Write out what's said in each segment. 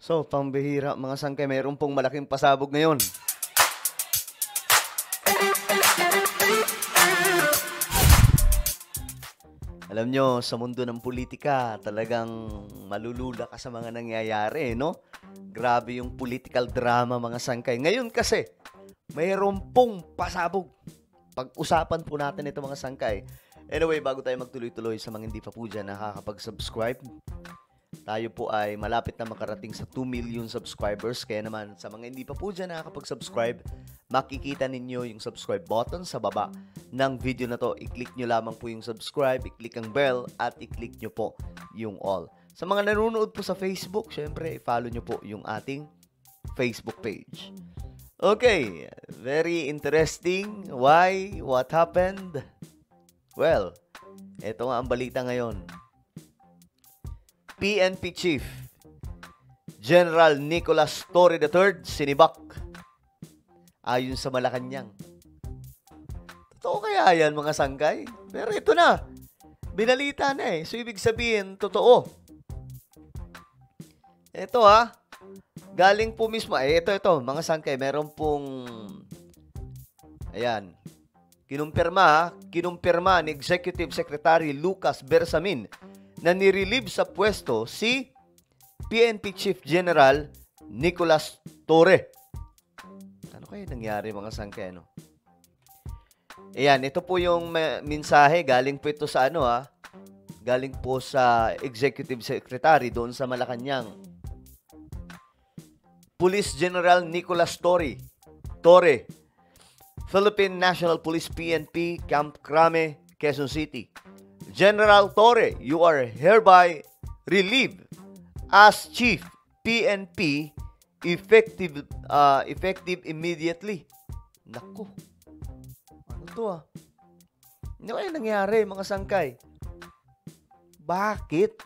So, pambihira mga sangkay, mayroon pong malaking pasabog ngayon. Alam nyo, sa mundo ng politika, talagang malulula ka sa mga nangyayari, no? Grabe yung political drama, mga sangkay. Ngayon kasi, mayroon pong pasabog. Pag-usapan po natin ito, mga sangkay. Anyway, bago tayo magtuloy-tuloy, sa mga hindi pa po dyan nakakapag-subscribe, tayo po ay malapit na makarating sa 2 million subscribers. Kaya naman, sa mga hindi pa po dyan nakakapag-subscribe, makikita ninyo yung subscribe button sa baba ng video na to. I-click nyo lamang po yung subscribe, i-click ang bell, at i-click nyo po yung all. Sa mga nanonood po sa Facebook, syempre, i-follow nyo po yung ating Facebook page. Okay, very interesting. Why? What happened? Well, eto nga ang balita ngayon. PNP Chief General Nicolas Torre III sinibak ayon sa Malacanang. Totoo kaya yan, mga sangkay? Pero ito na, binalita na eh. So, ibig sabihin, totoo. Ito galing po mismo. Ito, mga sangkay, meron pong, ayan, kinumpirma ni Executive Secretary Lucas Bersamin na nirelieve sa pwesto si PNP Chief General Nicolas Torre. Ano kaya nangyari, mga sangkay, no? Ayan, ito po yung mensahe. Galing po ito sa galing po sa Executive Secretary doon sa Malacanang. Police General Nicolas Torre, Philippine National Police PNP, Camp Crame, Quezon City. General Torre, you are hereby relieved as Chief PNP effective immediately. Naku. Ano to Ano kaya nangyari, mga sangkay? Bakit?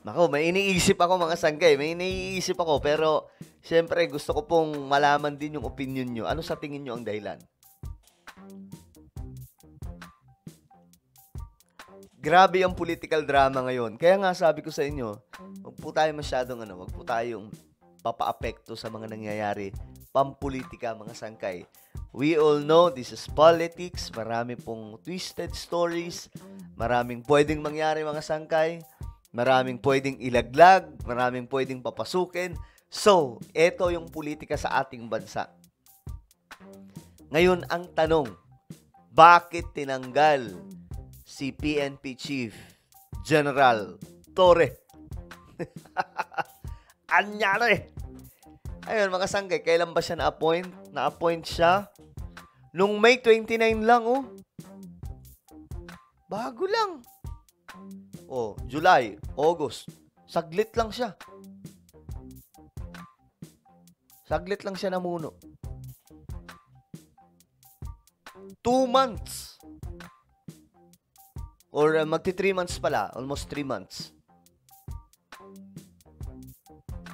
Naku, may iniisip ako, mga sangkay. May iniisip ako, pero siyempre gusto ko pong malaman din yung opinion nyo. Ano sa tingin nyo ang dahilan? Grabe ang political drama ngayon. Kaya nga sabi ko sa inyo, wag po tayo masyadong wag po tayong papaapekto sa mga nangyayari pampolitika, mga sangkay. We all know this is politics. Marami pong twisted stories. Maraming pwedeng mangyari, mga sangkay. Maraming pwedeng ilaglag. Maraming pwedeng papasukin. So, ito yung politika sa ating bansa. Ngayon, ang tanong, bakit tinanggal si PNP Chief General Torre? Anyari! Ayun, mga sangkay, kailan ba siya na-appoint? Na-appoint siya nung May 29 lang, Bago lang. July, August. Saglit lang siya. Saglit lang siya namuno. 2 months. Or magti 3 months pala. Almost 3 months.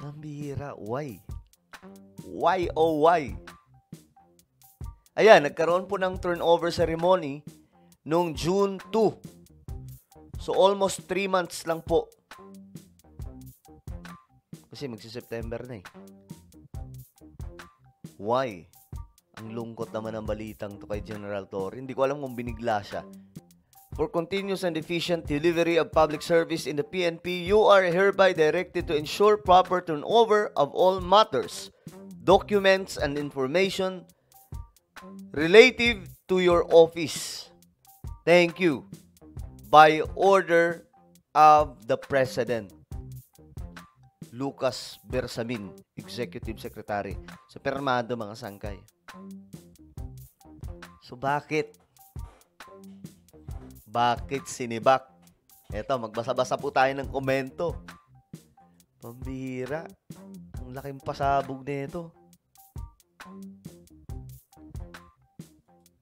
Nambihira. Why? Why, oh why? Ayan, nagkaroon po ng turnover ceremony noong June 2. So, almost 3 months lang po. Kasi magsi-September na Why? Ang lungkot naman ng balitang to kay General Torre. Hindi ko alam kung binigla siya. For continuous and efficient delivery of public service in the PNP, you are hereby directed to ensure proper turnover of all matters, documents, and information relative to your office. Thank you. By order of the President. Lucas Bersamin, Executive Secretary. So, permado, mga sangkay. So, bakit? Bakit sinibak? Eto, magbasa-basa po tayo ng komento. Pambihira. Ang laking pasabog nito.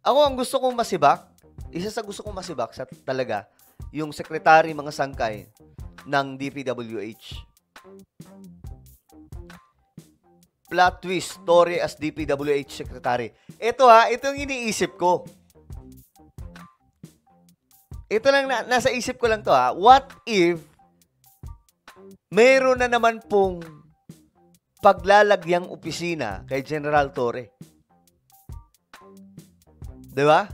Ako, ang gusto kong masibak, isa sa gusto kong masibak sa talaga, yung secretary, mga sangkay ng DPWH. Plot twist, Torre as DPWH Secretary. Ito ito yung iniisip ko. Ito lang, nasa isip ko lang to What if meron na naman pong paglalagyang opisina kay General Torre. 'Di ba?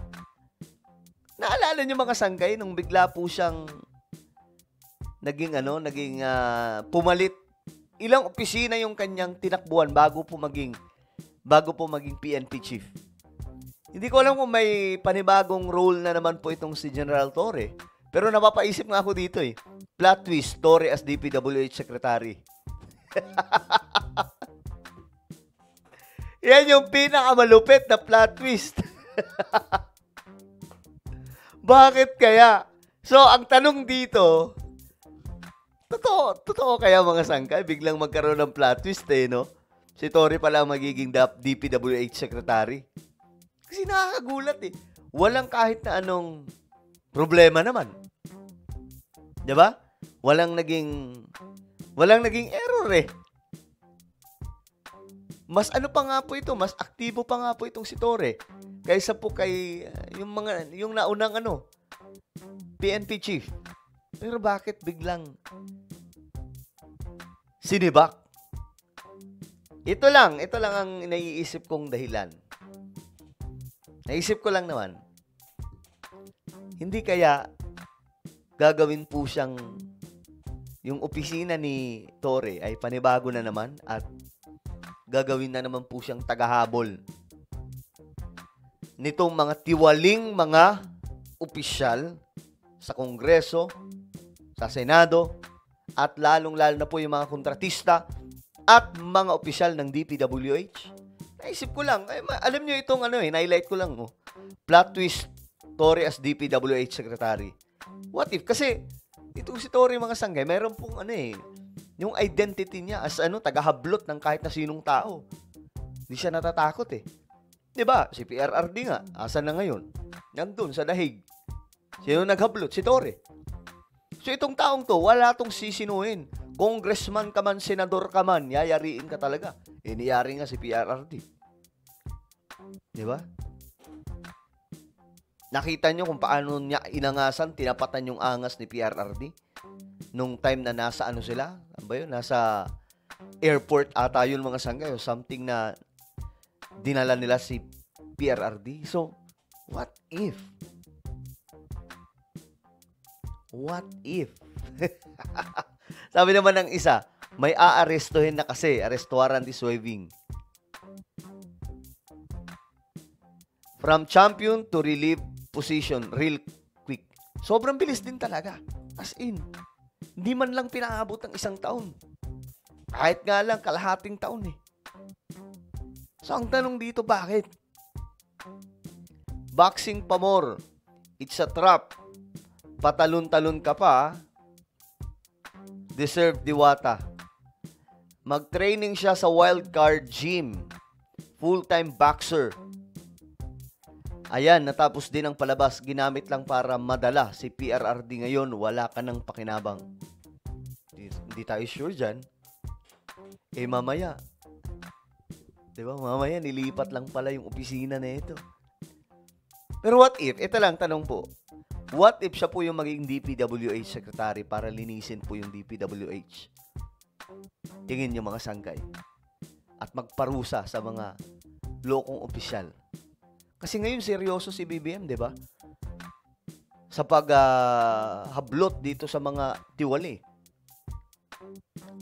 Naalala niyo mga sangkay nung bigla po siyang naging pumalit. Ilang opisina yung kanyang tinakbuhan bago po maging PNP chief. Hindi ko alam kung may panibagong role na naman po itong si General Torre. Pero napapaisip nga ako dito eh. Plot twist, Torre as DPWH Secretary. Yan yung pinakamalupit na plot twist. Bakit kaya? So, ang tanong dito, totoo kaya mga sangkay, biglang magkaroon ng plot twist no? Si Torre pala magiging DPWH Secretary. Kasi nakakagulat eh. Walang kahit na anong problema naman. 'Di ba? Walang naging error eh. Mas ano pa nga po ito, mas aktibo pa nga po itong si Torre kaysa po kay yung naunang PNP chief. Pero bakit biglang sinibak? Ito lang ang naiisip kong dahilan. Naisip ko lang naman, hindi kaya gagawin po siyang yung opisina ni Torre ay panibago na naman at gagawin na naman po siyang tagahabol nitong mga tiwaling mga opisyal sa Kongreso, sa Senado, at lalong-lalo na po yung mga kontratista at mga opisyal ng DPWH. Naisip ko lang, alam nyo itong highlight ko lang. Plot twist, Torre as DPWH Secretary. What if? Kasi, itong si Torre mga sanggay, meron pong yung identity niya as tagahablot ng kahit na sinong tao. Hindi siya natatakot eh. 'Di ba? Si PRRD nga, asan na ngayon? Nandun sa dahig. Sino naghablot? Si Torre. So itong taong to, wala tong sisinuhin. Congressman ka man, senador ka man, yayariin ka talaga. Niyari nga si PRRD. 'Di ba? Nakita nyo kung paano niya inangasan, tinapatan yung angas ni PRRD nung time na nasa sila? Ano ba yun? Nasa airport ata yun mga sanggay o something na dinala nila si PRRD. So, what if? What if? Sabi naman ng isa, may aarestuhin na kasi, arrest warrant is waiving. From champion to relief position, real quick. Sobrang bilis din talaga. As in, hindi man lang pinaabot ng 1 taon. Kahit nga lang, kalahating taon eh. So, ang tanong dito, bakit? Boxing pa more. It's a trap. Patalon-talon ka pa. Deserve Diwata. Mag-training siya sa wildcard gym. Full-time boxer. Ayan, natapos din ang palabas. Ginamit lang para madala si PRRD ngayon. Wala ka ng pakinabang. Hindi tayo sure dyan. Mamaya. Diba? Mamaya, nilipat lang pala yung opisina na ito. Pero what if? Ito lang, tanong po. What if siya po yung maging DPWH Secretary para linisin po yung DPWH? Tingin niyo mga sangkay. At magparusa sa mga lokong opisyal. Kasi ngayon seryoso si BBM, 'di ba? Sa paghablot dito sa mga tiwali.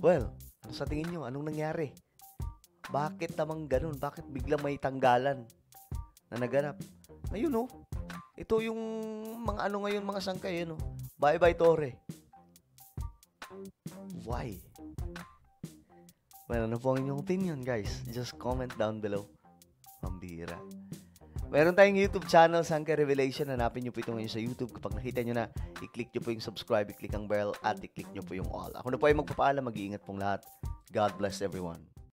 Well, ano sa tingin niyo? Anong nangyari? Bakit namang ganun? Bakit biglang may tanggalan na naganap? Ayun ito yung mga ngayon mga sangkay, Bye-bye Torre. Why? Well, ano po ang inyong opinion, guys? Just comment down below. Pambihira. Meron tayong YouTube channel, Sangkay Revelation. Hanapin nyo po ito ngayon sa YouTube. Kapag nakita nyo na, i-click nyo po yung subscribe, i-click ang bell, at i-click nyo po yung all. Ako na po ay magpapaalam. Mag-iingat pong lahat. God bless everyone.